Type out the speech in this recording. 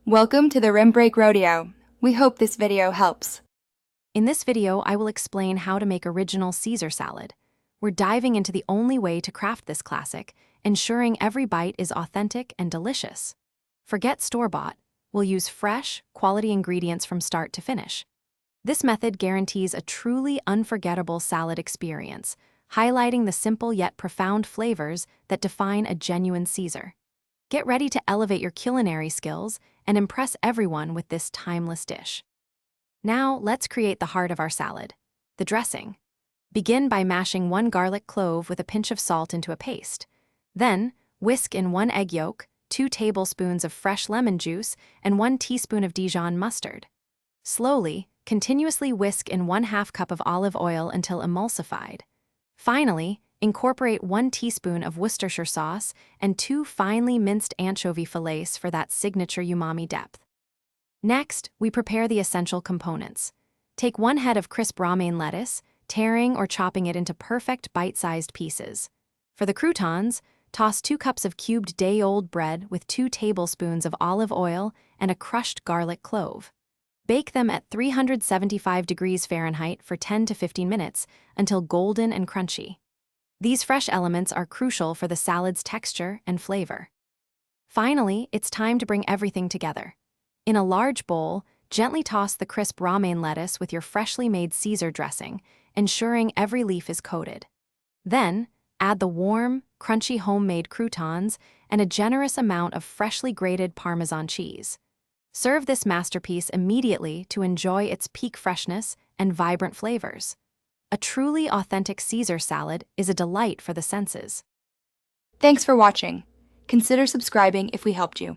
Welcome to the Rim Break Rodeo. We hope this video helps. In this video, I will explain how to make original Caesar salad. We're diving into the only way to craft this classic, ensuring every bite is authentic and delicious. Forget store-bought. We'll use fresh, quality ingredients from start to finish. This method guarantees a truly unforgettable salad experience, highlighting the simple yet profound flavors that define a genuine Caesar. Get ready to elevate your culinary skills and impress everyone with this timeless dish. Now, let's create the heart of our salad, the dressing. Begin by mashing 1 garlic clove with a pinch of salt into a paste. Then, whisk in 1 egg yolk, 2 tablespoons of fresh lemon juice, and 1 teaspoon of Dijon mustard. Slowly, continuously whisk in 1/2 cup of olive oil until emulsified. Finally, incorporate 1 teaspoon of Worcestershire sauce and 2 finely minced anchovy fillets for that signature umami depth. Next, we prepare the essential components. Take 1 head of crisp romaine lettuce, tearing or chopping it into perfect bite-sized pieces. For the croutons, toss 2 cups of cubed day-old bread with 2 tablespoons of olive oil and a crushed garlic clove. Bake them at 375 degrees Fahrenheit for 10 to 15 minutes until golden and crunchy. These fresh elements are crucial for the salad's texture and flavor. Finally, it's time to bring everything together. In a large bowl, gently toss the crisp romaine lettuce with your freshly made Caesar dressing, ensuring every leaf is coated. Then, add the warm, crunchy homemade croutons and a generous amount of freshly grated Parmesan cheese. Serve this masterpiece immediately to enjoy its peak freshness and vibrant flavors. A truly authentic Caesar salad is a delight for the senses. Thanks for watching. Consider subscribing if we helped you.